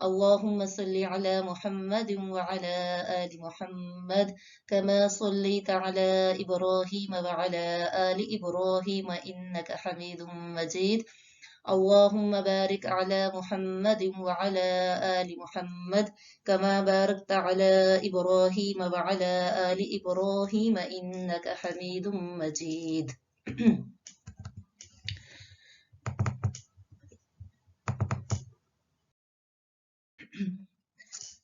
اللهم صل على محمد وعلى آل محمد كما صليت على إبراهيم وعلى آل إبراهيم إنك حميد مجيد. اللهم بارك على محمد وعلى آل محمد كما باركت على إبراهيم وعلى آل إبراهيم إنك حميد مجيد.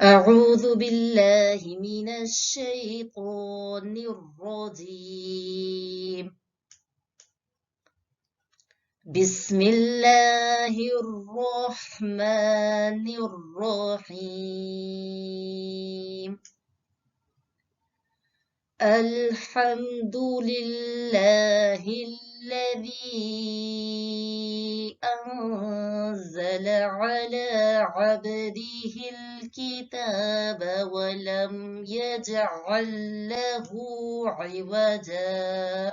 أعوذ بالله من الشيطان الرجيم. بسم الله الرحمن الرحيم. الحمد لله الذي أنزل على عبده الكتاب ولم يجعل له عوجا.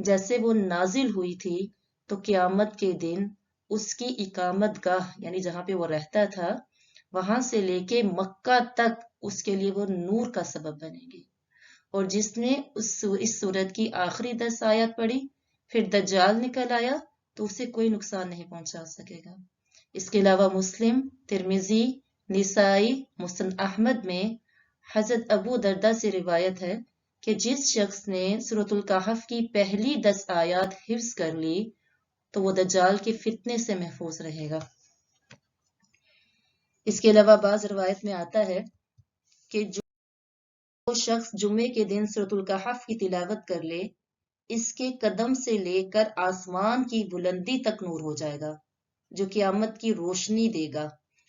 جیسے وہ نازل ہوئی تھی تو قیامت کے دن اس کی اقامت گاہ یعنی جہاں پہ وہ رہتا تھا وہاں سے لے کے مکہ تک اس کے لیے وہ نور کا سبب بنے گی۔ اور جس نے اس سورت کی آخری 10 آیات پڑھی پھر دجال نکل آیا تو اسے کوئی نقصان نہیں پہنچا سکے گا۔ اس کے علاوہ مسلم، ترمذی، نسائی، مسند احمد میں حضرت ابو دردہ سے روایت ہے کہ جس شخص نے سورۃ الکہف کی پہلی 10 آیات حفظ کر لی تو وہ دجال کے فتنے سے محفوظ رہے گا۔ اس کے علاوہ بعض روایت میں آتا ہے کہ جو شخص جمعے کے دن سورۃ الکہف کی تلاوت کر لے اس کے قدم سے لے کر آسمان کی بلندی تک نور ہو جائے گا جو قیامت کی روشنی دے گا،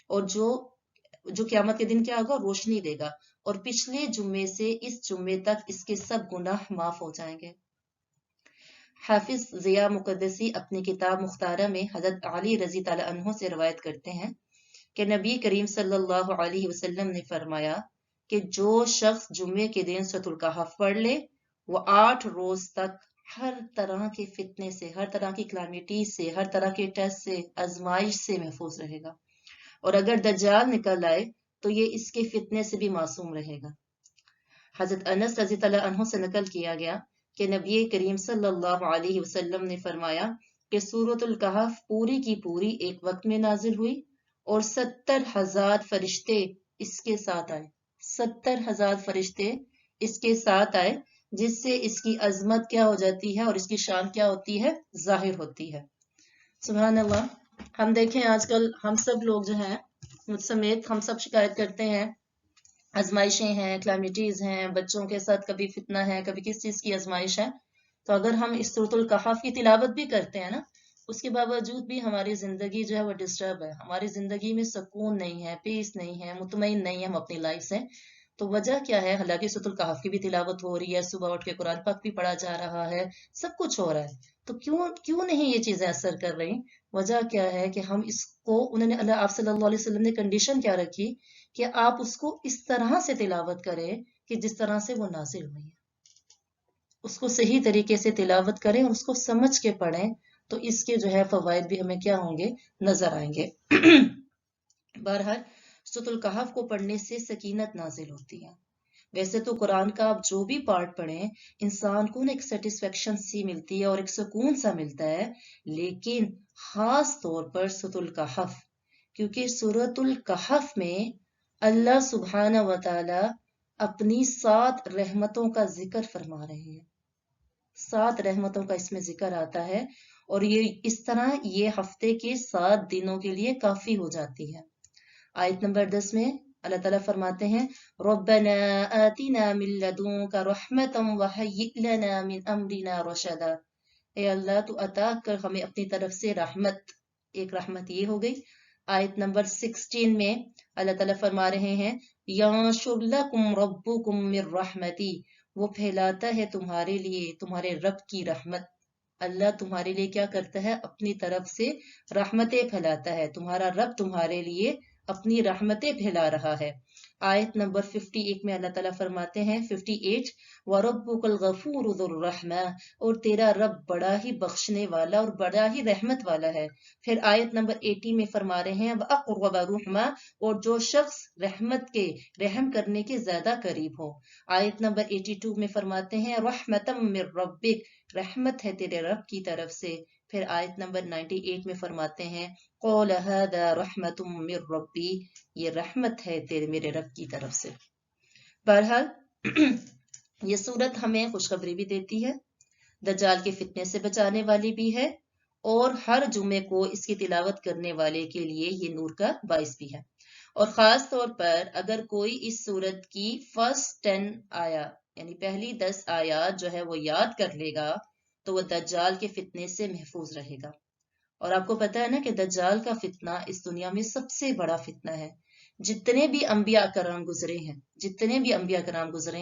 اور جو قیامت کے دن کیا ہوگا؟ روشنی دے گا، اور پچھلے جمعے سے اس جمعے تک اس کے سب گناہ معاف ہو جائیں گے۔ حافظ ضیاء مقدسی اپنی کتاب مختارہ میں حضرت علی رضی اللہ عنہ سے روایت کرتے ہیں کہ نبی کریم صلی اللہ علیہ وسلم نے فرمایا کہ جو شخص جمعے کے دن سورۃ الکہف پڑھ لے وہ 8 روز تک ہر طرح کے فتنے سے، ہر طرح کی کلامٹی سے، ہر طرح کے ٹیسٹ سے، آزمائش سے محفوظ رہے گا، اور اگر دجال نکل آئے تو یہ اس کے فتنے سے بھی معصوم رہے گا۔ حضرت انس رضی اللہ عنہ سے نقل کیا گیا کہ نبی کریم صلی اللہ علیہ وسلم نے فرمایا کہ سورۃ الکہف پوری کی پوری ایک وقت میں نازل ہوئی اور 70,000 فرشتے اس کے ساتھ آئے، 70,000 فرشتے اس کے ساتھ آئے، جس سے اس کی عظمت کیا ہو جاتی ہے اور اس کی شان کیا ہوتی ہے؟ ظاہر ہوتی ہے۔ سبحان اللہ۔ ہم دیکھیں آج کل ہم سب لوگ جو ہیں، مجھ سمیت ہم سب شکایت کرتے ہیں آزمائشیں ہیں، کلامٹیز ہیں، بچوں کے ساتھ کبھی فتنہ ہے، کبھی کس چیز کی آزمائش ہے، تو اگر ہم اس سورۃ الکہف کی تلاوت بھی کرتے ہیں نا، اس کے باوجود بھی ہماری زندگی جو ہے وہ ڈسٹرب ہے، ہماری زندگی میں سکون نہیں ہے، پیس نہیں ہے، مطمئن نہیں ہے ہم اپنی لائف سے۔ تو وجہ کیا ہے؟ حالانکہ سورۃ الکہف کی بھی تلاوت ہو رہی ہے، صبح اٹھ کے قرآن پاک بھی پڑھا جا رہا ہے، سب کچھ ہو رہا ہے، تو کیوں نہیں یہ چیزیں اثر کر رہی؟ وجہ کیا ہے کہ ہم اس کو، انہوں نے اللہ آپ صلی اللہ علیہ وسلم نے کنڈیشن کیا رکھی کہ آپ اس کو اس طرح سے تلاوت کریں کہ جس طرح سے وہ نازل ہوئی ہے، اس کو صحیح طریقے سے تلاوت کریں اور اس کو سمجھ کے پڑھیں، تو اس کے جو ہے فوائد بھی ہمیں کیا ہوں گے؟ نظر آئیں گے۔ بہرحال سورۃ الکہف کو پڑھنے سے سکینت نازل ہوتی ہے۔ ویسے تو قرآن کا آپ جو بھی پارٹ پڑھیں انسان کو ایک سیٹسفیکشن سی ملتی ہے اور ایک سکون سا ملتا ہے، لیکن خاص طور پر سورۃ الکہف، کیونکہ سورۃ الکہف میں اللہ سبحانہ و تعالی اپنی 7 رحمتوں کا ذکر فرما رہے ہیں، 7 رحمتوں کا اس میں ذکر آتا ہے، اور یہ اس طرح یہ ہفتے کے 7 دنوں کے لیے کافی ہو جاتی ہے۔ آیت نمبر 10 میں اللہ تعالیٰ فرماتے ہیں ربنا آتنا من لدنک رحمتا وہیئ لنا من امرنا رشدا، اے اللہ تو عطا کر ہمیں اپنی طرف سے رحمت، ایک رحمت یہ ہو گئی۔ آیت نمبر 16 میں اللہ تعالیٰ فرما رہے ہیں یانشر لکم ربکم من رحمتی، وہ پھیلاتا ہے تمہارے لیے تمہارے رب کی رحمت۔ اللہ تمہارے لیے کیا کرتا ہے؟ اپنی طرف سے رحمتیں پھیلاتا ہے، تمہارا رب تمہارے لیے اپنی رحمتیں پھیلا رہا ہے۔ آیت نمبر 51 میں اللہ تعالیٰ فرماتے ہیں 58 وَرَبُّكَ الْغَفُورُ ذُو الرَّحْمَةِ، اور تیرا رب بڑا ہی بخشنے والا اور بڑا ہی رحمت والا ہے۔ پھر آیت نمبر 80 میں فرما رہے ہیں وَأَقْرَبَ رُحْمًا، اور جو شخص رحمت کے، رحم کرنے کے زیادہ قریب ہو۔ آیت نمبر 82 میں فرماتے ہیں رَحْمَةً مِّن رَبِّكَ، رحمت ہے تیرے رب کی طرف سے۔ پھر آیت نمبر 98 میں فرماتے ہیں قَالَ هَذَا رَحْمَةٌ مِّن رَبِّي، یہ رحمت ہے میرے رب کی طرف سے۔ بہرحال یہ سورت ہمیں خوشخبری بھی دیتی ہے، دجال کے فتنے سے بچانے والی بھی ہے، اور ہر جمعے کو اس کی تلاوت کرنے والے کے لیے یہ نور کا باعث بھی ہے۔ اور خاص طور پر اگر کوئی اس سورت کی فرسٹ 10 آیات یعنی پہلی 10 آیات جو ہے وہ یاد کر لے گا تو وہ دجال کے فتنے سے محفوظ رہے گا۔ اور آپ کو پتہ ہے نا کہ دجال کا فتنہ اس دنیا میں سب سے بڑا فتنہ ہے۔ جتنے بھی انبیاء کرام گزرے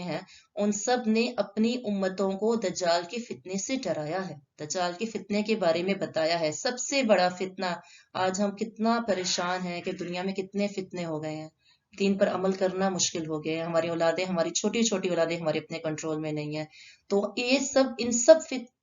ہیں ان سب نے اپنی امتوں کو دجال کے فتنے سے ڈرایا ہے، دجال کے فتنے کے بارے میں بتایا ہے۔ سب سے بڑا فتنہ، آج ہم کتنا پریشان ہیں کہ دنیا میں کتنے فتنے ہو گئے ہیں، دین پر عمل کرنا مشکل ہو گئے ہیں، ہماری اولادیں، ہماری چھوٹی چھوٹی اولادیں ہمارے اپنے کنٹرول میں نہیں ہیں۔ تو یہ سب، ان سب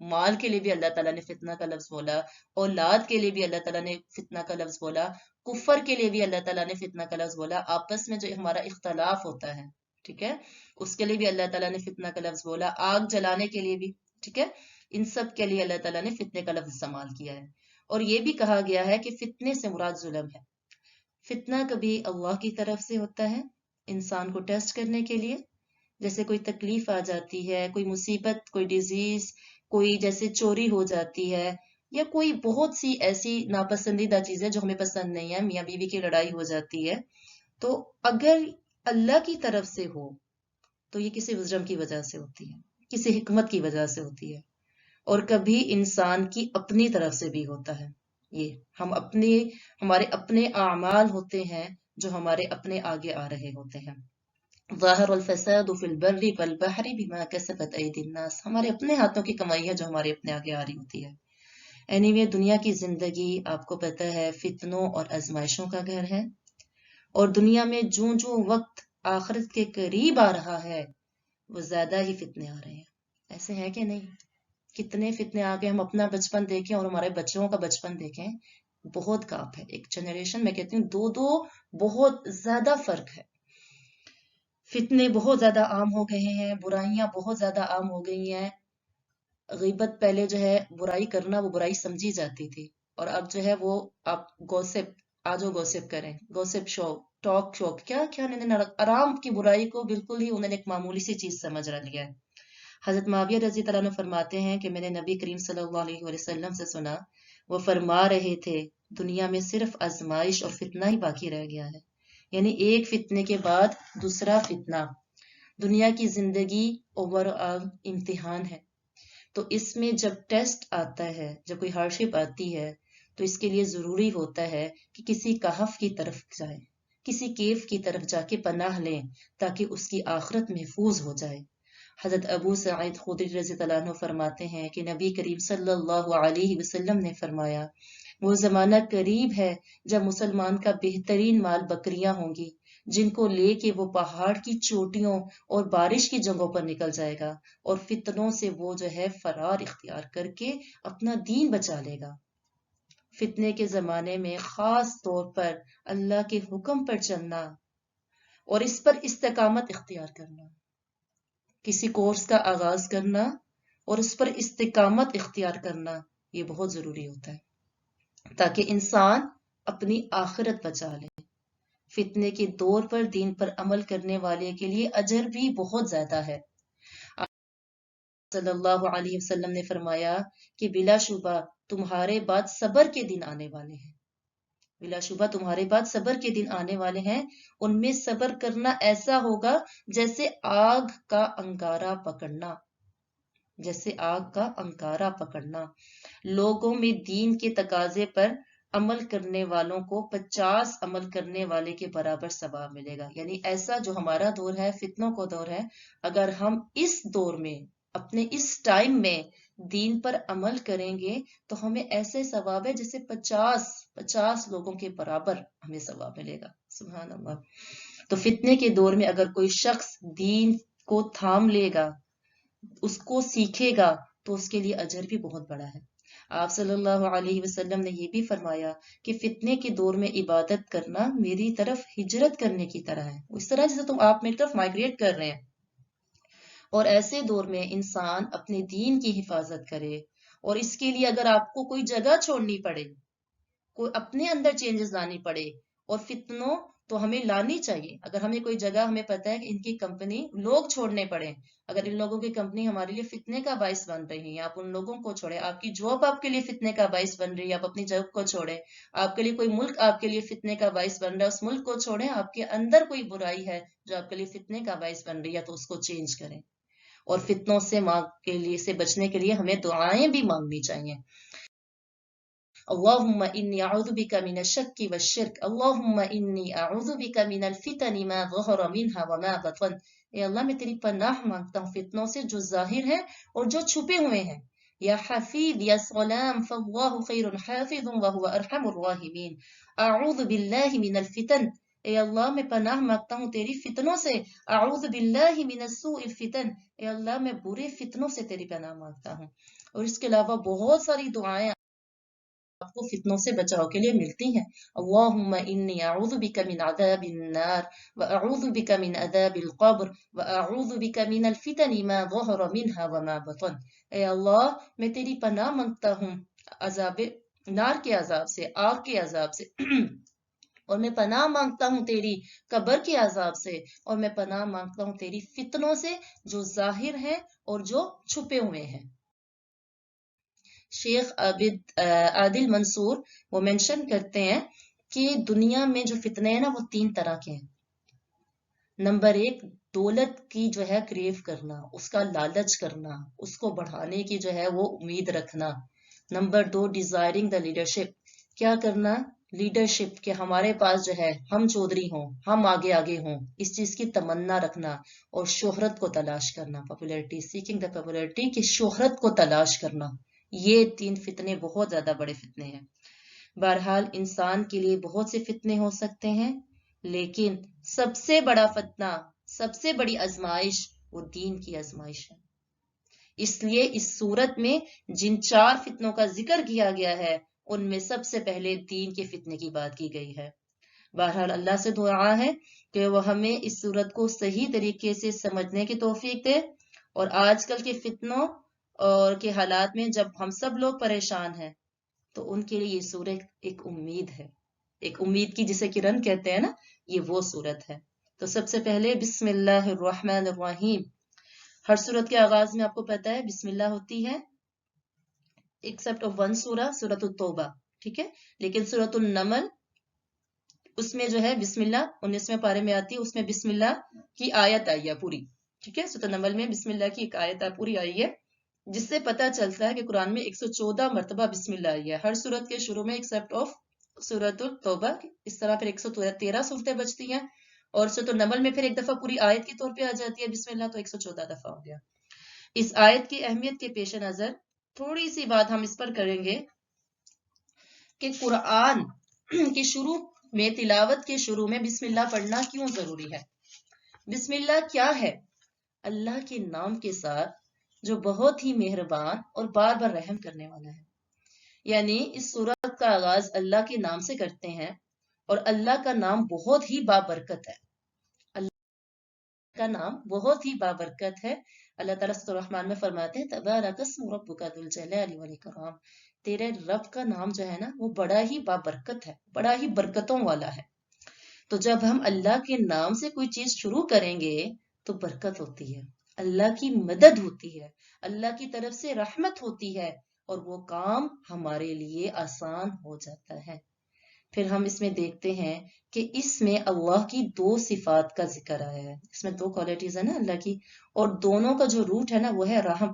مال کے لیے بھی اللہ تعالیٰ نے فتنہ کا لفظ بولا، اولاد کے لیے بھی اللہ تعالیٰ نے فتنہ کا لفظ بولا، کفر کے لیے بھی اللہ تعالیٰ نے فتنہ کا لفظ بولا، آپس میں جو ہمارا اختلاف ہوتا ہے، ٹھیک ہے، اس کے لیے بھی اللہ تعالیٰ نے فتنہ کا لفظ بولا، آگ جلانے کے لیے بھی، ٹھیک ہے، ان سب کے لیے اللہ تعالیٰ نے فتنے کا لفظ استعمال کیا ہے۔ اور یہ بھی کہا گیا ہے کہ فتنے سے مراد ظلم ہے۔ فتنہ کبھی اللہ کی طرف سے ہوتا ہے انسان کو ٹیسٹ کرنے کے لیے، جیسے کوئی تکلیف آ جاتی ہے، کوئی مصیبت، کوئی ڈیزیز، کوئی جیسے چوری ہو جاتی ہے، یا کوئی بہت سی ایسی ناپسندیدہ چیزیں جو ہمیں پسند نہیں ہے، میاں بیوی کی لڑائی ہو جاتی ہے، تو اگر اللہ کی طرف سے ہو تو یہ کسی وزڈم کی وجہ سے ہوتی ہے، کسی حکمت کی وجہ سے ہوتی ہے، اور کبھی انسان کی اپنی طرف سے بھی ہوتا ہے۔ یہ ہمارے اپنے اعمال ہوتے ہیں جو ہمارے اپنے آگے آ رہے ہوتے ہیں۔ ظاہر الفساد فی البر والبحر بما کسبت ایدی الناس، ہمارے اپنے ہاتھوں کی کمائی ہے جو ہمارے اپنے آگے آ رہی ہوتی ہے۔ anyway، دنیا کی زندگی آپ کو پتہ ہے فتنوں اور آزمائشوں کا گھر ہے، اور دنیا میں جوں وقت آخرت کے قریب آ رہا ہے وہ زیادہ ہی فتنے آ رہے ہیں۔ ایسے ہیں کہ نہیں؟ کتنے فتنے آ گئے، ہم اپنا بچپن دیکھیں اور ہمارے بچوں کا بچپن دیکھیں، بہت گاپ ہے، ایک جنریشن میں کہتی ہوں دو بہت زیادہ فرق ہے۔ فتنے بہت زیادہ عام ہو گئے ہیں، برائیاں بہت زیادہ عام ہو گئی ہیں۔ غیبت پہلے جو ہے برائی کرنا وہ برائی سمجھی جاتی تھی، اور اب جو ہے وہ آپ گوسپ، آجو گوسپ کریں، گوسپ شو، ٹاک شو، کیا آرام کی برائی کو بالکل ہی انہوں نے ایک معمولی سی چیز سمجھ لیا ہے۔ حضرت معاویہ رضی اللہ عنہ فرماتے ہیں کہ میں نے نبی کریم صلی اللہ علیہ وسلم سے سنا، وہ فرما رہے تھے دنیا میں صرف آزمائش اور فتنہ ہی باقی رہ گیا ہے، یعنی ایک فتنے کے بعد دوسرا فتنہ۔ دنیا کی زندگی اوور آل امتحان ہے، تو اس میں جب ٹیسٹ آتا ہے، جب کوئی ہارڈشپ آتی ہے، تو اس کے لیے ضروری ہوتا ہے کہ کسی کہف کی طرف جائیں، کسی کیف کی طرف جا کے پناہ لیں تاکہ اس کی آخرت محفوظ ہو جائے۔ حضرت ابو سعید خدری رضی اللہ عنہ فرماتے ہیں کہ نبی کریم صلی اللہ علیہ وسلم نے فرمایا، وہ زمانہ قریب ہے جب مسلمان کا بہترین مال بکریاں ہوں گی، جن کو لے کے وہ پہاڑ کی چوٹیوں اور بارش کی جگہوں پر نکل جائے گا، اور فتنوں سے وہ جو ہے فرار اختیار کر کے اپنا دین بچا لے گا۔ فتنے کے زمانے میں خاص طور پر اللہ کے حکم پر چلنا اور اس پر استقامت اختیار کرنا، کسی کورس کا آغاز کرنا اور اس پر استقامت اختیار کرنا، یہ بہت ضروری ہوتا ہے تاکہ انسان اپنی آخرت بچا لے۔ فتنے کے دور پر دین پر عمل کرنے والے کے لیے اجر بھی بہت زیادہ ہے۔ صلی اللہ علیہ وسلم نے فرمایا کہ بلا شبہ تمہارے بعد صبر کے دن آنے والے ہیں، بلا شبہ تمہارے بعد صبر کے دن آنے والے ہیں، ان میں صبر کرنا ایسا ہوگا جیسے آگ کا انگارہ پکڑنا، جیسے آگ کا انگارہ پکڑنا۔ لوگوں میں دین کے تقاضے پر عمل کرنے والوں کو 50 عمل کرنے والے کے برابر ثواب ملے گا۔ یعنی ایسا جو ہمارا دور ہے، فتنوں کو دور ہے، اگر ہم اس دور میں اپنے اس ٹائم میں دین پر عمل کریں گے تو ہمیں ایسے ثواب ہے جیسے 50 لوگوں کے برابر ہمیں ثواب ملے گا۔ سبحان اللہ۔ تو فتنے کے دور میں اگر کوئی شخص دین کو تھام لے گا، اس کو سیکھے گا، تو اس کے لیے اجر بھی بہت بڑا ہے۔ آپ صلی اللہ علیہ وسلم نے یہ بھی فرمایا کہ فتنے کے دور میں عبادت کرنا میری طرف ہجرت کرنے کی طرح ہے، اس طرح جیسے تم آپ میری طرف مائگریٹ کر رہے ہیں۔ اور ایسے دور میں انسان اپنے دین کی حفاظت کرے، اور اس کے لیے اگر آپ کو کوئی جگہ چھوڑنی پڑے، کوئی اپنے اندر چینجز لانی پڑے، اور فتنوں تو ہمیں لانی چاہیے، اگر ہمیں کوئی جگہ ہمیں پتہ ہے کہ ان کی کمپنی لوگ چھوڑنے پڑے، اگر ان لوگوں کی کمپنی ہمارے لیے فتنے کا باعث بن رہی ہے، آپ ان لوگوں کو چھوڑیں، آپ کی جاب آپ کے لیے فتنے کا باعث بن رہی ہے، آپ اپنی جاب کو چھوڑیں، آپ کے لیے کوئی ملک آپ کے لیے فتنے کا باعث بن رہا ہے، اس ملک کو چھوڑیں، آپ کے اندر کوئی برائی ہے جو آپ کے لیے فتنے کا باعث بن رہی ہے تو اس کو چینج کریں، اور فتنوں سے بچنے کے لیے ہمیں دعائیں بھی مانگنی چاہیے۔ اللہم انی اعوذ بک من الشک والشرک، اللہم انی اعوذ بک من الفتن ما ظہر منها وما بطن، اے اللہ میں تیری پناہ مانگتا ہوں فتنوں سے جو ظاہر ہیں اور جو چھپے ہوئے ہیں۔ یا حفیظ یا سلام فاللہ خیر حافظ وهو ارحم الراحمین، اعوذ باللہ من الفتن، اے اللہ میں پناہ مانگتا ہوں تیری فتنوں سے، اعوذ باللہ من السوء الفتن، اے اللہ میں برے فتنوں سے تیری پناہ مانگتا ہوں۔ اور اس کے علاوہ بہت ساری دعائیں آپ کو فتنوں سے بچاؤ کے لیے ملتی ہیں۔ اللہم انی اعوذ بک من عذاب النار واعوذ بک من عذاب القبر واعوذ بک من الفتن ما ظہر منها وما بطن، اے اللہ میں تیری پناہ مانگتا ہوں عذاب نار کے عذاب سے، آگ کے عذاب سے، اور میں پناہ مانگتا ہوں تیری قبر کے عذاب سے، اور میں پناہ مانگتا ہوں تیری فتنوں سے جو ظاہر ہیں اور جو چھپے ہوئے ہیں۔ شیخ عادل منصور وہ مینشن کرتے ہیں کہ دنیا میں جو فتنے ہیں نا وہ 3 طرح کے ہیں۔ نمبر 1 دولت کی جو ہے کریو کرنا، اس کا لالچ کرنا، اس کو بڑھانے کی جو ہے وہ امید رکھنا۔ نمبر 2 ڈیزائرنگ دا لیڈرشپ، کیا کرنا؟ لیڈرشپ کہ ہمارے پاس جو ہے ہم چودھری ہوں، ہم آگے آگے ہوں، اس چیز کی تمنا رکھنا۔ اور شہرت کو تلاش کرنا، پاپولیرٹی، سیکنگ دا پاپولیرٹی، کہ شہرت کو تلاش کرنا۔ یہ 3 فتنے بہت زیادہ بڑے فتنے ہیں۔ بہرحال انسان کے لیے بہت سے فتنے ہو سکتے ہیں، لیکن سب سے بڑا فتنہ، سب سے بڑی آزمائش وہ دین کی آزمائش ہے۔ اس لیے اس صورت میں جن 4 فتنوں کا ذکر کیا گیا ہے ان میں سب سے پہلے دین کے فتنے کی بات کی گئی ہے۔ بہرحال اللہ سے دعا ہے کہ وہ ہمیں اس صورت کو صحیح طریقے سے سمجھنے کی توفیق دے، اور آج کل کے فتنوں اور کے حالات میں جب ہم سب لوگ پریشان ہیں تو ان کے لیے یہ صورت ایک امید ہے، ایک امید کی جسے کرن کہتے ہیں نا، یہ وہ صورت ہے۔ تو سب سے پہلے بسم اللہ الرحمن الرحیم۔ ہر صورت کے آغاز میں آپ کو پتہ ہے بسم اللہ ہوتی ہے، ایکسپٹ آف 1 سورہ، سورۃ التوبہ، ٹھیک ہے؟ لیکن سورۃ النمل اس میں جو ہے بسم اللہ 19ویں پارے میں آتی ہے، اس میں بسم اللہ کی آیت آئی ہے پوری، ٹھیک ہے؟ سورۃ النمل میں بسم اللہ کی ایک آیت پوری آئی ہے، جس سے پتہ چلتا ہے کہ قرآن میں 114 مرتبہ بسم اللہ آئی ہے ہر صورت کے شروع میں، ایکسپٹ آف سورۃ التوبہ۔ اس طرح پھر 113 صورتیں بچتی ہیں، اور سورۃ النمل میں پھر ایک دفعہ پوری آیت کے طور پہ آ جاتی ہے بسم اللہ، تو 114 دفعہ ہو گیا۔ اس آیت کی اہمیت کے پیش نظر تھوڑی سی بات ہم اس پر کریں گے کہ قرآن کے شروع میں، تلاوت کے شروع میں بسم اللہ پڑھنا کیوں ضروری ہے؟ بسم اللہ کیا ہے؟ اللہ کے نام کے ساتھ جو بہت ہی مہربان اور بار بار رحم کرنے والا ہے، یعنی اس سورت کا آغاز اللہ کے نام سے کرتے ہیں، اور اللہ کا نام بہت ہی بابرکت ہے، اللہ کا نام بہت ہی بابرکت ہے۔ اللہ تعالیٰ سورۃ الرحمن میں فرماتے ہیں تبارک اسم ربک ذو الجلال والاکرام، تیرے رب کا نام جو ہے نا وہ بڑا ہی بابرکت ہے، بڑا ہی برکتوں والا ہے۔ تو جب ہم اللہ کے نام سے کوئی چیز شروع کریں گے تو برکت ہوتی ہے، اللہ کی مدد ہوتی ہے، اللہ کی طرف سے رحمت ہوتی ہے، اور وہ کام ہمارے لیے آسان ہو جاتا ہے۔ پھر ہم اس میں دیکھتے ہیں کہ اس میں اللہ کی 2 صفات کا ذکر آیا ہے، اس میں 2 کوالٹیز ہیں نا اللہ کی، اور دونوں کا جو روٹ ہے نا وہ ہے رحم۔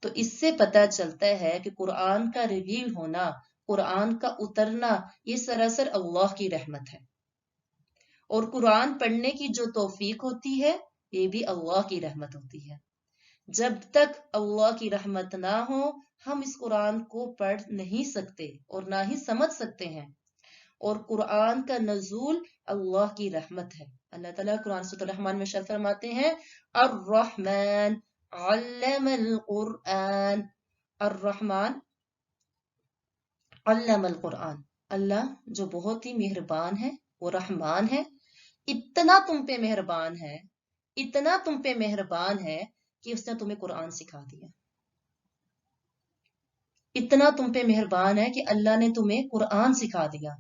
تو اس سے پتہ چلتا ہے کہ قرآن کا ریویل ہونا، قرآن کا اترنا، یہ سراسر اللہ کی رحمت ہے، اور قرآن پڑھنے کی جو توفیق ہوتی ہے یہ بھی اللہ کی رحمت ہوتی ہے۔ جب تک اللہ کی رحمت نہ ہو ہم اس قرآن کو پڑھ نہیں سکتے اور نہ ہی سمجھ سکتے ہیں، اور قرآن کا نزول اللہ کی رحمت ہے۔ اللہ تعالیٰ قرآن سورۃ الرحمن میں ارشاد فرماتے ہیں الرحمن علم القرآن، الرحمن علم القرآن، اللہ جو بہت ہی مہربان ہے، وہ رحمان ہے، اتنا تم پہ مہربان ہے، اتنا تم پہ مہربان ہے کہ اس نے تمہیں قرآن سکھا دیا، اتنا تم پہ مہربان ہے کہ اللہ نے تمہیں قرآن سکھا دیا۔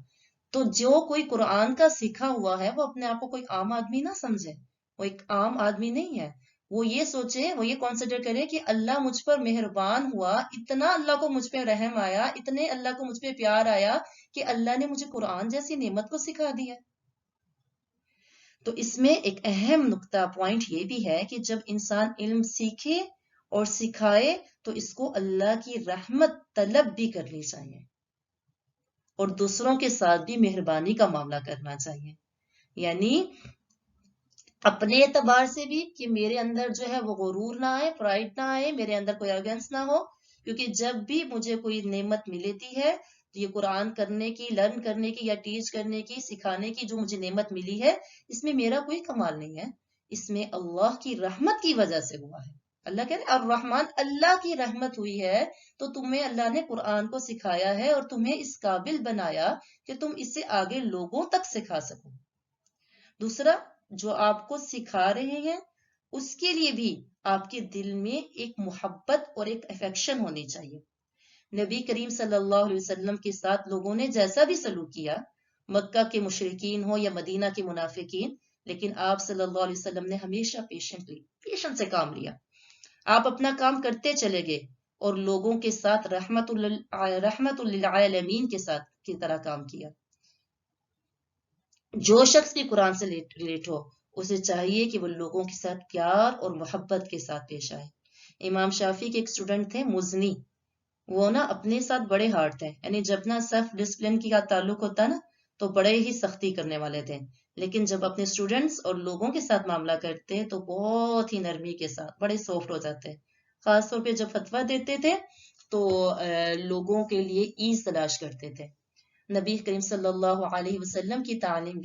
تو جو کوئی قرآن کا سیکھا ہوا ہے وہ اپنے آپ کو کوئی عام آدمی نہ سمجھے، وہ ایک عام آدمی نہیں ہے، وہ یہ سوچے، وہ یہ کنسیڈر کرے کہ اللہ مجھ پر مہربان ہوا، اتنا اللہ کو مجھ پہ رحم آیا، اتنے اللہ کو مجھ پہ پیار آیا کہ اللہ نے مجھے قرآن جیسی نعمت کو سکھا دیا۔ تو اس میں ایک اہم نقطہ پوائنٹ یہ بھی ہے کہ جب انسان علم سیکھے اور سکھائے تو اس کو اللہ کی رحمت طلب بھی کرنی چاہیے، اور دوسروں کے ساتھ بھی مہربانی کا معاملہ کرنا چاہیے، یعنی اپنے اعتبار سے بھی کہ میرے اندر جو ہے وہ غرور نہ آئے، پرائڈ نہ آئے، میرے اندر کوئی ایروگنس نہ ہو، کیونکہ جب بھی مجھے کوئی نعمت ملتی ہے تو یہ قرآن کرنے کی، لرن کرنے کی یا ٹیچ کرنے کی، سکھانے کی جو مجھے نعمت ملی ہے، اس میں میرا کوئی کمال نہیں ہے، اس میں اللہ کی رحمت کی وجہ سے ہوا ہے۔ اللہ کہہ رہے الرحمن، اللہ کی رحمت ہوئی ہے، تو تمہیں اللہ نے قرآن کو سکھایا ہے اور تمہیں اس قابل بنایا کہ تم اسے آگے لوگوں تک سکھا سکو۔ دوسرا، جو آپ کو سکھا رہے ہیں اس کے لیے بھی آپ کے دل میں ایک محبت اور ایک افیکشن ہونی چاہیے۔ نبی کریم صلی اللہ علیہ وسلم کے ساتھ لوگوں نے جیسا بھی سلوک کیا، مکہ کے مشرکین ہو یا مدینہ کے منافقین، لیکن آپ صلی اللہ علیہ وسلم نے ہمیشہ پیشنٹ سے کام لیا۔ آپ اپنا کام کرتے چلے گئے اور لوگوں کے ساتھ رحمت للعالمین کے ساتھ کی طرح کام کیا۔ جو شخص بھی قرآن سے ریلیٹ ہو، اسے چاہیے کہ وہ لوگوں کے ساتھ پیار اور محبت کے ساتھ پیش آئے۔ امام شافعی کے ایک اسٹوڈنٹ تھے مزنی، وہ نا اپنے ساتھ بڑے ہارڈ تھے، یعنی جب نا سیلف ڈسپلن کی تعلق ہوتا نا تو بڑے ہی سختی کرنے والے تھے، لیکن جب اپنے اسٹوڈنٹس اور لوگوں کے ساتھ معاملہ کرتے تو بہت ہی نرمی کے ساتھ بڑے سافٹ ہو جاتے۔ خاص طور پہ جب فتویٰ دیتے تھے تو لوگوں کے لیے ایز تلاش کرتے تھے۔ نبی کریم صلی اللہ علیہ وسلم کی تعلیم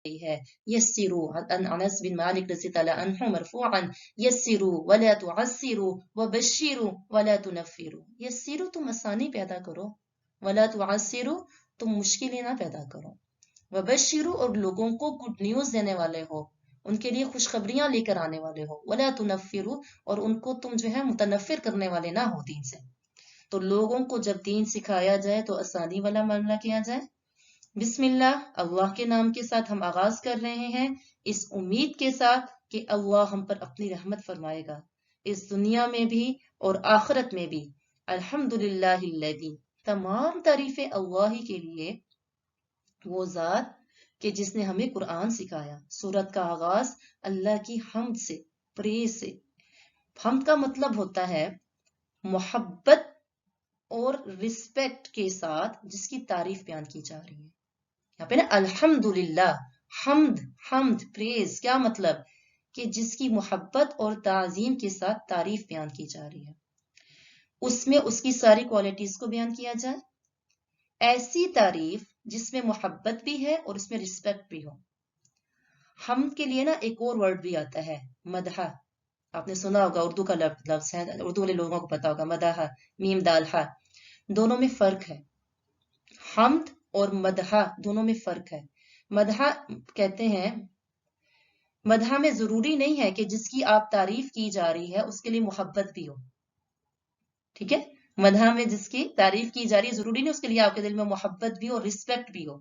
ہے یسروا، عن انس بن مالک رضی اللہ عنہ مرفوعا یسروا ولا تعسروا وبشروا ولا تنفروا۔ یسروا، تم آسانی پیدا کرو، ولا تعسروا، تم مشکلیں نہ پیدا کرو، وبشروا، اور لوگوں کو گڈ نیوز دینے والے ہو، ان کے لیے خوشخبریاں لے کر آنے والے ہو، ولا تنفروا، اور ان کو تم جو ہے متنفر کرنے والے نہ ہو دین سے۔ تو لوگوں کو جب دین سکھایا جائے تو آسانی والا معاملہ کیا جائے۔ بسم اللہ، اللہ کے نام کے ساتھ ہم آغاز کر رہے ہیں، اس امید کے ساتھ کہ اللہ ہم پر اپنی رحمت فرمائے گا، اس دنیا میں بھی اور آخرت میں بھی۔ الحمدللہ الذی، تمام تعریفیں اللہ ہی کے لیے، وہ ذات کہ جس نے ہمیں قرآن سکھایا۔ سورت کا آغاز اللہ کی حمد سے، پریز سے۔ حمد کا مطلب ہوتا ہے محبت اور رسپیکٹ کے ساتھ جس کی تعریف بیان کی جا رہی ہے۔ یہاں پہ نا الحمدللہ، حمد پریز، کیا مطلب کہ جس کی محبت اور تعظیم کے ساتھ تعریف بیان کی جا رہی ہے، اس میں اس کی ساری کوالٹیز کو بیان کیا جائے۔ ایسی تعریف جس میں محبت بھی ہے اور اس میں رسپیکٹ بھی ہو۔ حمد کے لیے نا ایک اور ورڈ بھی آتا ہے مدح، آپ نے سنا ہوگا، اردو کا لفظ ہے، اردو والے لوگوں کو پتا ہوگا، مدح، میم دال ہا، دونوں میں فرق ہے۔ حمد اور مدح دونوں میں فرق ہے۔ مدح کہتے ہیں، مدح میں ضروری نہیں ہے کہ جس کی آپ تعریف کی جا رہی ہے اس کے لیے محبت بھی ہو، ٹھیک ہے؟ مدح میں جس کی تعریف کی جا رہی ہے ضروری نہیں اس کے لیے آپ کے دل میں محبت بھی ہو، رسپیکٹ بھی ہو۔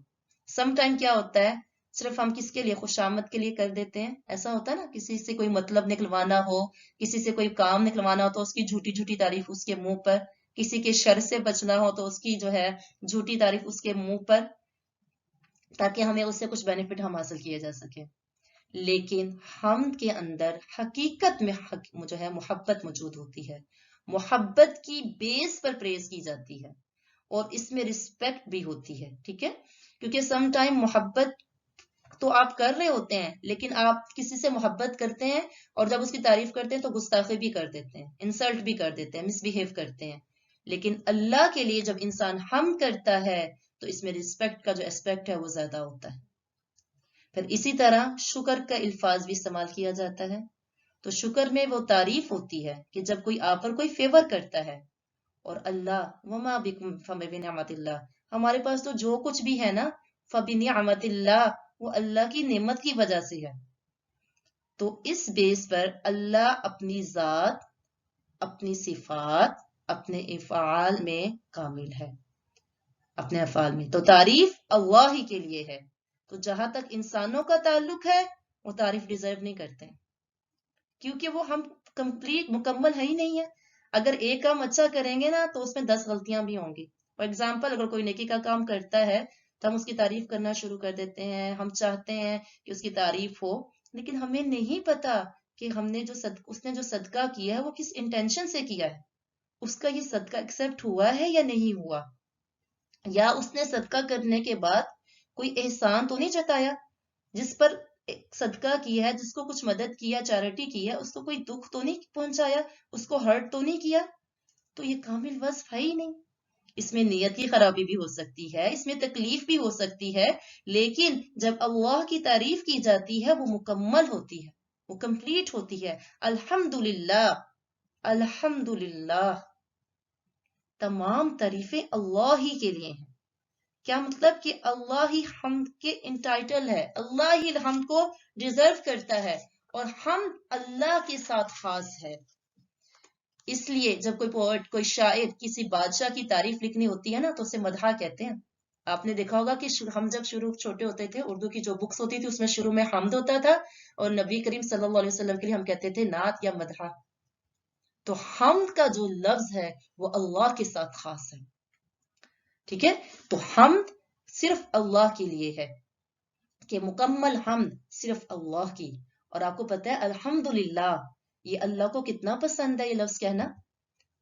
سم ٹائم کیا ہوتا ہے، صرف ہم کس کے لیے، خوشامد کے لیے کر دیتے ہیں، ایسا ہوتا ہے نا، کسی سے کوئی مطلب نکلوانا ہو، کسی سے کوئی کام نکلوانا ہو تو اس کی جھوٹی جھوٹی تعریف اس کے منہ پر، کسی کے شر سے بچنا ہو تو اس کی جو ہے جھوٹی تعریف اس کے منہ پر، تاکہ ہمیں اس سے کچھ بینیفٹ ہم حاصل کیے جا سکے۔ لیکن حمد کے اندر حقیقت میں جو ہے محبت موجود ہوتی ہے، محبت کی بیس پر پریز کی جاتی ہے اور اس میں رسپیکٹ بھی ہوتی ہے، ٹھیک ہے؟ کیونکہ سم ٹائم محبت تو آپ کر رہے ہوتے ہیں لیکن آپ کسی سے محبت کرتے ہیں اور جب اس کی تعریف کرتے ہیں تو گستاخی بھی کر دیتے ہیں، انسلٹ بھی کر دیتے ہیں، مس بیہیو کرتے ہیں۔ لیکن اللہ کے لیے جب انسان حمد کرتا ہے تو اس میں رسپیکٹ کا جو اسپیکٹ ہے وہ زیادہ ہوتا ہے۔ پھر اسی طرح شکر کا الفاظ بھی استعمال کیا جاتا ہے، تو شکر میں وہ تعریف ہوتی ہے کہ جب کوئی آپ پر کوئی فیور کرتا ہے، اور اللہ وما بکم فبنعمت اللہ، ہمارے پاس تو جو کچھ بھی ہے نا فبنعمت اللہ، وہ اللہ کی نعمت کی وجہ سے ہے۔ تو اس بیس پر اللہ اپنی ذات، اپنی صفات، اپنے افعال میں کامل ہے، اپنے افعال میں تو تعریف اللہ ہی کے لیے ہے۔ تو جہاں تک انسانوں کا تعلق ہے وہ تعریف ڈیزرو نہیں کرتے، کیونکہ وہ ہم مکمل ہے ہی نہیں ہے۔ اگر ایک کام اچھا کریں گے نا تو اس میں 10 غلطیاں بھی ہوں گی۔ فار ایگزامپل، اگر کوئی نیکی کا کام کرتا ہے تو ہم اس کی تعریف کرنا شروع کر دیتے ہیں، ہم چاہتے ہیں کہ اس کی تعریف ہو، لیکن ہمیں نہیں پتا کہ اس نے جو صدقہ کیا ہے وہ کس انٹینشن سے کیا ہے، اس کا یہ صدقہ ایکسیپٹ ہوا ہے یا نہیں ہوا، یا اس نے صدقہ کرنے کے بعد کوئی احسان تو نہیں جتایا، جس پر صدقہ کیا ہے، جس کو کچھ مدد کیا، چیریٹی کی ہے، اس کو کوئی دکھ تو نہیں پہنچایا، اس کو ہرٹ تو نہیں کیا، تو یہ کامل وصف ہے ہی نہیں۔ اس میں نیت کی خرابی بھی ہو سکتی ہے، اس میں تکلیف بھی ہو سکتی ہے، لیکن جب اللہ کی تعریف کی جاتی ہے وہ مکمل ہوتی ہے، وہ کمپلیٹ ہوتی ہے۔ الحمدللہ، الحمدللہ، تمام تعریفیں اللہ ہی کے لیے ہیں۔ کیا مطلب؟ کہ اللہ ہی حمد کے انٹائٹل ہے، اللہ ہی حمد کو ڈیزرو کرتا ہے، اور حمد اللہ کے ساتھ خاص ہے۔ اس لیے جب کوئی پوئٹ، کوئی شاعر کسی بادشاہ کی تعریف لکھنی ہوتی ہے نا تو اسے مدحہ کہتے ہیں۔ آپ نے دیکھا ہوگا کہ ہم جب شروع چھوٹے ہوتے تھے، اردو کی جو بکس ہوتی تھی اس میں شروع میں حمد ہوتا تھا، اور نبی کریم صلی اللہ علیہ وسلم کے لیے ہم کہتے تھے نعت یا مدحہ۔ تو حمد کا جو لفظ ہے وہ اللہ کے ساتھ خاص ہے، ٹھیک ہے؟ تو حمد صرف اللہ کے لیے ہے، کہ مکمل حمد صرف اللہ کی۔ اور آپ کو پتہ ہے الحمدللہ یہ اللہ کو کتنا پسند ہے، یہ لفظ کہنا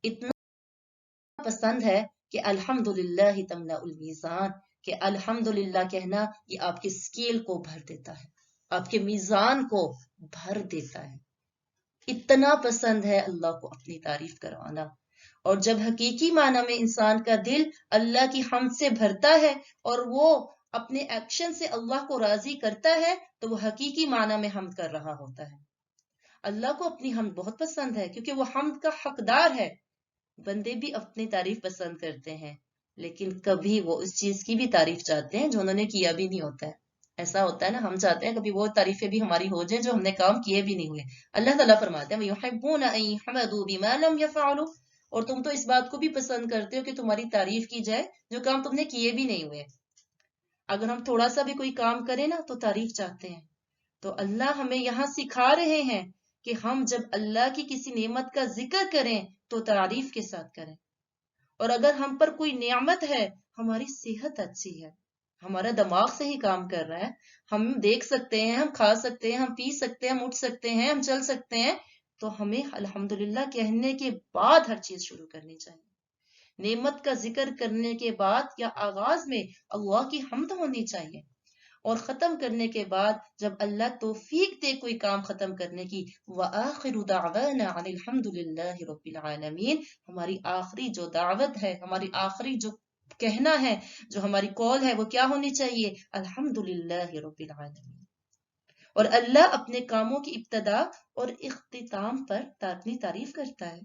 اتنا پسند ہے کہ الحمدللہ تملأ المیزان، کہ الحمدللہ کہنا یہ آپ کے اسکیل کو بھر دیتا ہے، آپ کے میزان کو بھر دیتا ہے۔ اتنا پسند ہے اللہ کو اپنی تعریف کروانا۔ اور جب حقیقی معنی میں انسان کا دل اللہ کی حمد سے بھرتا ہے اور وہ اپنے ایکشن سے اللہ کو راضی کرتا ہے تو وہ حقیقی معنی میں حمد کر رہا ہوتا ہے۔ اللہ کو اپنی حمد بہت پسند ہے کیونکہ وہ حمد کا حقدار ہے۔ بندے بھی اپنی تعریف پسند کرتے ہیں، لیکن کبھی وہ اس چیز کی بھی تعریف چاہتے ہیں جو انہوں نے کیا بھی نہیں ہوتا ہے۔ ایسا ہوتا ہے نا، ہم چاہتے ہیں کبھی وہ تعریفیں بھی ہماری ہو جائیں جو ہم نے کام کیے بھی نہیں ہوئے۔ اللہ تعالیٰ فرماتے ہیں وَيُحِبُّونَ أَن يُحْمَدُوا بِمَا لَمْ يَفْعَلُوا، اور تم تو اس بات کو بھی پسند کرتے ہو کہ تمہاری تعریف کی جائے جو کام تم نے کیے بھی نہیں ہوئے۔ اگر ہم تھوڑا سا بھی کوئی کام کریں نا تو تعریف چاہتے ہیں۔ تو اللہ ہمیں یہاں سکھا رہے ہیں کہ ہم جب اللہ کی کسی نعمت کا ذکر کریں تو تعریف کے ساتھ کریں۔ اور اگر ہم پر کوئی نعمت ہے، ہماری صحت اچھی ہے، ہمارا دماغ سے ہی کام کر رہا ہے، ہم دیکھ سکتے ہیں، ہم کھا سکتے ہیں، ہم پی سکتے ہیں، ہم اٹھ سکتے ہیں، ہم چل سکتے ہیں، تو ہمیں الحمدللہ کہنے کے بعد ہر چیز شروع کرنی چاہیے۔ نعمت کا ذکر کرنے کے بعد یا آغاز میں اللہ کی حمد ہونی چاہیے، اور ختم کرنے کے بعد جب اللہ توفیق دے کوئی کام ختم کرنے کی، وَآخِرُ دَعْوَانَا عَنِ الْحَمْدُ لِلَّهِ رَبِّ الْعَالَمِينَ، ہماری آخری جو دعوت ہے، ہماری آخری جو کہنا ہے، جو ہماری قول ہے، وہ کیا ہونی چاہیے؟ الحمدللہ رب العالمین۔ اور اللہ اپنے کاموں کی ابتدا اور اختتام پر اپنی تعریف کرتا ہے۔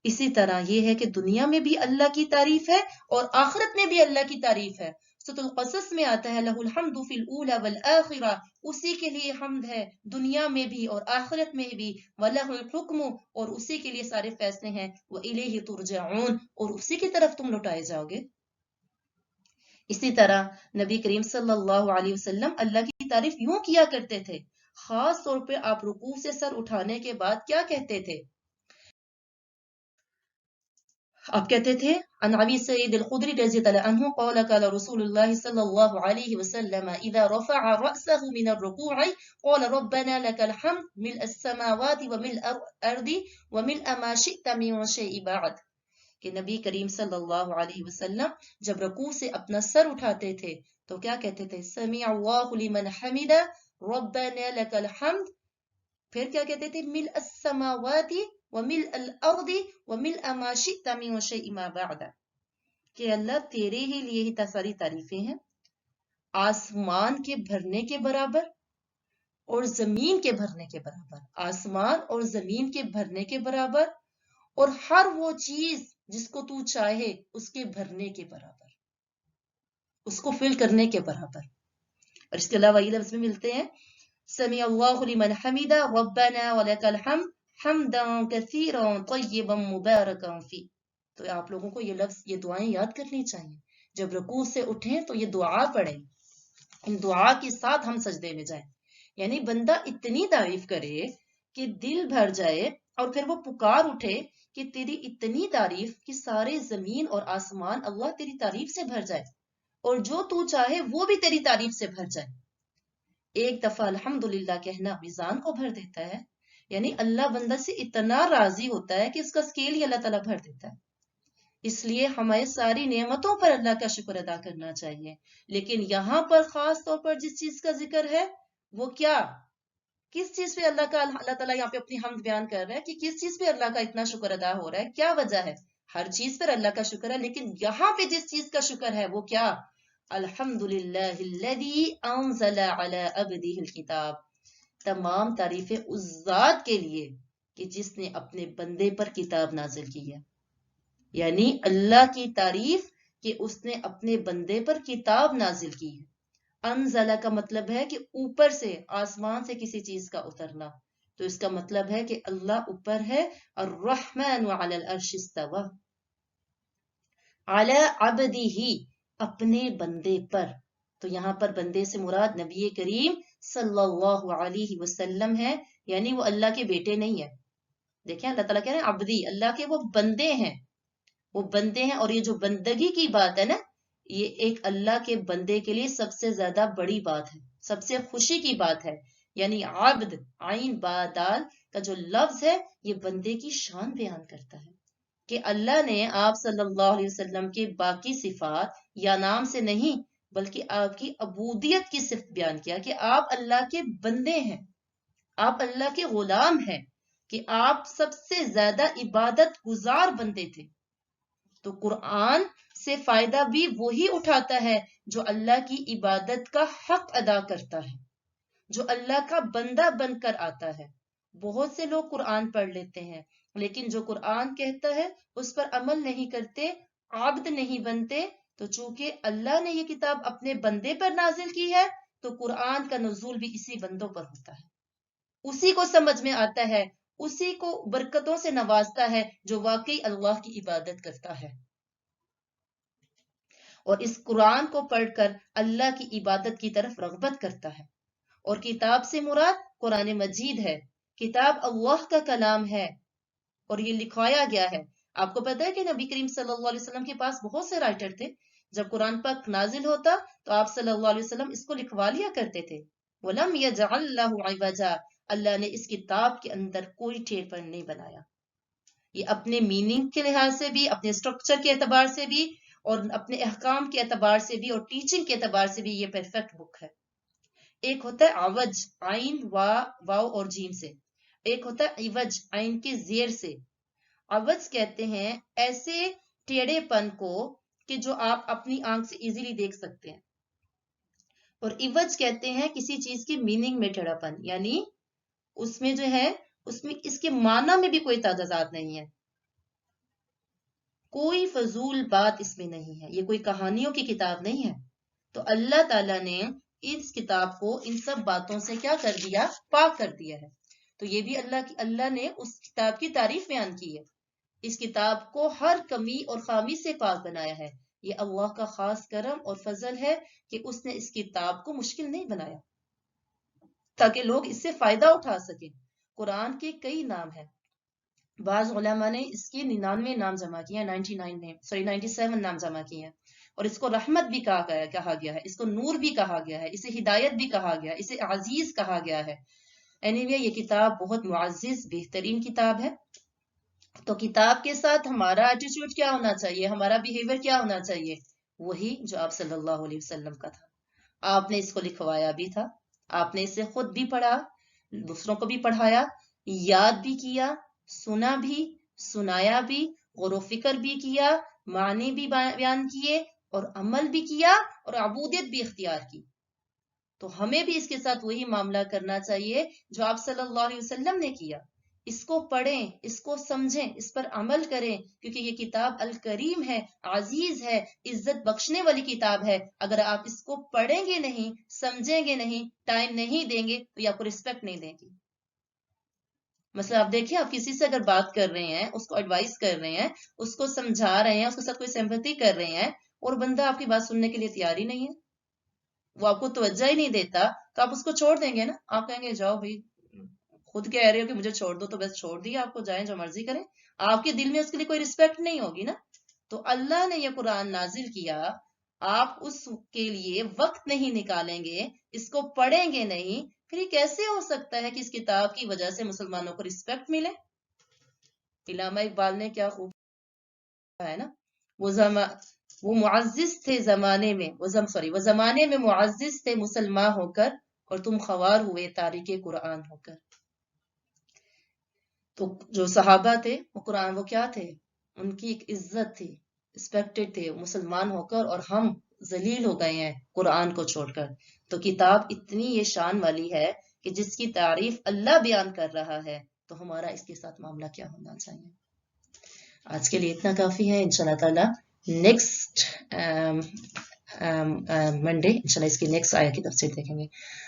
اسی طرح یہ ہے کہ دنیا میں بھی اللہ کی تعریف ہے اور آخرت میں بھی اللہ کی تعریف ہے۔ سورۃ القصص میں آتا ہے لَهُ الْحَمْدُ فِي الْأُولَى وَالْآخِرَةِ، اسی کے لیے حمد ہے دنیا میں بھی اور آخرت میں بھی، وَلَهُ الْحُكْمُ، اور اسی کے لیے سارے فیصلے ہیں، وَإِلَيْهِ تُرْجَعُونَ، اور اسی کی طرف تم لوٹائے جاؤ گے۔ اسی طرح نبی کریم صلی اللہ علیہ وسلم اللہ کی تعریف یوں کیا کرتے تھے، خاص طور پہ آپ رکوع سے سر اٹھانے کے بعد کیا کہتے تھے؟ آپ کہتے تھے عن ابی سعید الخدری رضی اللہ عنہ قال قال رسول اللہ صلی اللہ علیہ وسلم اذا رفع رأسه من الركوع قال ربنا لك الحمد ملء السماوات وملء الارض وملء ما شئت من شيء بعد، کہ نبی کریم صلی اللہ علیہ وسلم جب رکوع سے اپنا سر اٹھاتے تھے تو کیا کہتے تھے؟ سمع اللہ لمن حمد ربنا لك الحمد، پھر کیا کہتے تھے؟ ملء السماوات وملء الارض وملء ما شئت من شيء ما بعد، کہ اللہ تیرے ہی لیے ہی ساری تعریفیں ہیں، آسمان کے بھرنے کے برابر اور زمین کے بھرنے کے برابر، آسمان اور زمین کے بھرنے کے برابر، اور ہر وہ چیز جس کو تو چاہے اس کے بھرنے کے برابر، اس کو فل کرنے کے برابر۔ اور اس کے علاوہ یہ لفظ میں ملتے ہیں سمع اللہ لمن حمد ربنا ولک الحمد حمدا کثیرا طیبا مبارکا فی۔ تو آپ لوگوں کو یہ لفظ، یہ دعائیں یاد کرنی چاہیے، جب رکوع سے اٹھیں تو یہ دعا پڑھیں، ان دعا کے ساتھ ہم سجدے میں جائیں، یعنی بندہ اتنی تعریف کرے کہ دل بھر جائے، اور پھر وہ پکار اٹھے کہ تیری اتنی تعریف کہ سارے زمین اور آسمان اللہ تیری تعریف سے بھر جائے، اور جو تو چاہے وہ بھی تیری تعریف سے بھر جائے۔ ایک دفعہ الحمدللہ کہنا میزان کو بھر دیتا ہے، یعنی اللہ بندہ سے اتنا راضی ہوتا ہے کہ اس کا اسکیل ہی اللہ تعالیٰ بھر دیتا ہے۔ اس لیے ہمیں ساری نعمتوں پر اللہ کا شکر ادا کرنا چاہیے، لیکن یہاں پر خاص طور پر جس چیز کا ذکر ہے وہ کیا، کس چیز پہ اللہ تعالیٰ یہاں پہ اپنی حمد بیان کر رہا ہے، کہ کس چیز پہ اللہ کا اتنا شکر ادا ہو رہا ہے، کیا وجہ ہے؟ ہر چیز پر اللہ کا شکر ہے، لیکن یہاں پہ جس چیز کا شکر ہے وہ کیا؟ الحمدللہ الذی انزل علی عبدہ الکتاب، تمام تعریفیں اس ذات کے لیے کہ جس نے اپنے بندے پر کتاب نازل کی ہے. یعنی اللہ کی تعریف کہ اس نے اپنے بندے پر کتاب نازل کی ہے. انزلہ کا مطلب ہے کہ اوپر سے، آسمان سے کسی چیز کا اترنا، تو اس کا مطلب ہے کہ اللہ اوپر ہے. الرحمن علی العرش استوى، علی عبدہ، اپنے بندے پر. تو یہاں پر بندے سے مراد نبی کریم صلی اللہ علیہ وسلم ہے، یعنی وہ اللہ کے بیٹے نہیں ہیں. دیکھیں اللہ تعالیٰ کہہ رہے ہیں عبدی، اللہ کے وہ بندے ہیں، وہ بندے ہیں. اور یہ جو بندگی کی بات ہے نا، یہ ایک اللہ کے بندے کے لیے سب سے زیادہ بڑی بات ہے، سب سے خوشی کی بات ہے. یعنی عبد، عین با دال کا جو لفظ ہے یہ بندے کی شان بیان کرتا ہے کہ اللہ نے آپ صلی اللہ علیہ وسلم کے باقی صفات یا نام سے نہیں بلکہ آپ کی عبودیت کی صفت بیان کیا کہ آپ اللہ کے بندے ہیں، آپ اللہ کے غلام ہیں، کہ آپ سب سے زیادہ عبادت گزار بندے تھے. تو قرآن سے فائدہ بھی وہی اٹھاتا ہے جو اللہ کی عبادت کا حق ادا کرتا ہے، جو اللہ کا بندہ بن کر آتا ہے. بہت سے لوگ قرآن پڑھ لیتے ہیں لیکن جو قرآن کہتا ہے اس پر عمل نہیں کرتے، عبد نہیں بنتے. تو چونکہ اللہ نے یہ کتاب اپنے بندے پر نازل کی ہے تو قرآن کا نزول بھی اسی بندوں پر ہوتا ہے، اسی کو سمجھ میں آتا ہے، اسی کو برکتوں سے نوازتا ہے جو واقعی اللہ کی عبادت کرتا ہے. اور اس قرآن کو پڑھ کر اللہ کی عبادت کی طرف رغبت کرتا ہے. اور کتاب سے مراد قرآن مجید ہے، کتاب اللہ کا کلام ہے اور یہ لکھوایا گیا ہے. آپ کو پتہ ہے کہ نبی کریم صلی اللہ علیہ وسلم کے پاس بہت سے رائٹر تھے. جب قرآن پاک نازل ہوتا تو آپ صلی اللہ علیہ وسلم اس کو لکھوا لیا کرتے تھے. وَلَمْ يَجْعَلْ لَهُ عِوَجًا، اللہ نے اس کتاب کے اندر کوئی ٹھیر پر نہیں بنایا. یہ اپنے میننگ کے لحاظ سے بھی، اپنے اسٹرکچر کے اعتبار سے بھی، اور اپنے احکام کے اعتبار سے بھی، اور ٹیچنگ کے اعتبار سے بھی یہ پرفیکٹ بک ہے. ایک ہوتا ہے عوج، عین واو اور جیم سے، ایک ہوتا ہے عوج، عین کے زیر سے. عوج کہتے ہیں ایسے ٹیڑھے پن کو کہ جو آپ اپنی آنکھ سے ایزیلی دیکھ سکتے ہیں، اور عوج کہتے ہیں کسی چیز کی میننگ میں ٹیڑھا پن، یعنی اس میں جو ہے اس میں اس کے معنی میں بھی کوئی تضاد نہیں ہے، کوئی فضول بات اس میں نہیں ہے، یہ کوئی کہانیوں کی کتاب نہیں ہے. تو اللہ تعالیٰ نے اس کتاب کو ان سب باتوں سے کیا کر دیا؟ پاک کر دیا ہے. تو یہ بھی اللہ نے اس کتاب کی تعریف بیان کی ہے، اس کتاب کو ہر کمی اور خامی سے پاک بنایا ہے. یہ اللہ کا خاص کرم اور فضل ہے کہ اس نے اس کتاب کو مشکل نہیں بنایا تاکہ لوگ اس سے فائدہ اٹھا سکیں. قرآن کے کئی نام ہیں، بعض علماء نے اس کی 99 نام جمع کیے ہیں، 97 نام جمع کیے ہیں. اور اس کو رحمت بھی کہا گیا ہے، اس کو نور بھی کہا گیا ہے، اسے ہدایت بھی کہا گیا ہے، اسے عزیز کہا گیا ہے. anyway یہ کتاب بہت معزز بہترین کتاب ہے. تو کتاب کے ساتھ ہمارا ایٹیٹیوڈ کیا ہونا چاہیے، ہمارا بیہیویئر کیا ہونا چاہیے؟ وہی جو آپ صلی اللہ علیہ وسلم کا تھا. آپ نے اس کو لکھوایا بھی تھا، آپ نے اسے خود بھی پڑھا، دوسروں کو بھی پڑھایا، یاد بھی کیا، سنا بھی، سنایا بھی، غور و فکر بھی کیا، معنی بھی بیان کیے، اور عمل بھی کیا، اور عبودیت بھی اختیار کی. تو ہمیں بھی اس کے ساتھ وہی معاملہ کرنا چاہیے جو آپ صلی اللہ علیہ وسلم نے کیا. اس کو پڑھیں، اس کو سمجھیں، اس پر عمل کریں، کیونکہ یہ کتاب الکریم ہے، عزیز ہے، عزت بخشنے والی کتاب ہے. اگر آپ اس کو پڑھیں گے نہیں، سمجھیں گے نہیں، ٹائم نہیں دیں گے تو یہ آپ کو رسپیکٹ نہیں دیں گی. مثلا آپ دیکھیں، آپ کسی سے اگر بات کر رہے ہیں، اس کو ایڈوائس کر رہے ہیں، اس کو سمجھا رہے ہیں، اس کے ساتھ کوئی سمپیتھی کر رہے ہیں، اور بندہ آپ کی بات سننے کے لیے تیار ہی نہیں ہے، وہ آپ کو توجہ ہی نہیں دیتا، تو آپ اس کو چھوڑ دیں گے نا. آپ کہیں گے جاؤ بھائی، خود کہہ رہے ہو کہ مجھے چھوڑ دو تو بس چھوڑ دیا آپ کو، جائیں جو مرضی کریں. آپ کے دل میں اس کے لیے کوئی رسپیکٹ نہیں ہوگی نا. تو اللہ نے یہ قرآن نازل کیا، آپ اس کے لیے وقت نہیں نکالیں گے، اس کو پڑھیں گے نہیں، پھر یہ کیسے ہو سکتا ہے کہ اس کتاب کی وجہ سے مسلمانوں کو رسپیکٹ ملے؟ علامہ اقبال نے کیا خوب کہا ہے نا، وہ معزز تھے زمانے میں، وہ زمانے میں معزز تھے مسلمان ہو کر، اور تم خوار ہوئے تاریک قرآن ہو کر. تو جو صحابہ تھے وہ کیا تھے؟ ان کی ایک عزت تھی، رسپیکٹڈ تھے مسلمان ہو کر، اور ہم ذلیل ہو گئے ہیں قرآن کو چھوڑ کر. تو کتاب اتنی یہ شان والی ہے کہ جس کی تعریف اللہ بیان کر رہا ہے، تو ہمارا اس کے ساتھ معاملہ کیا ہونا چاہیے. آج کے لیے اتنا کافی ہے. انشاءاللہ تعالیٰ نیکسٹ منڈے انشاءاللہ اس کی نیکسٹ آیا کی تفسیر دیکھیں گے.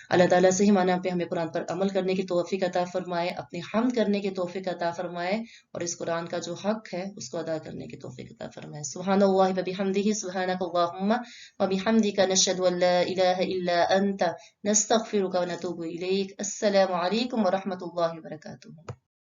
اللہ تعالیٰ سے ہی مانا پہ ہمیں قرآن پر عمل کرنے کی توفیق عطا فرمائے، اپنی حمد کرنے کی توفیق عطا فرمائے، اور اس قرآن کا جو حق ہے اس کو ادا کرنے کی توفیق عطا فرمائے. سبحان اللہ و بحمدہ، سبحانک اللہم و بحمدک، نشہد ان لا الہ الا انت، نستغفرک و نتوب الیک. السلام علیکم و رحمۃ اللہ وبرکاتہ.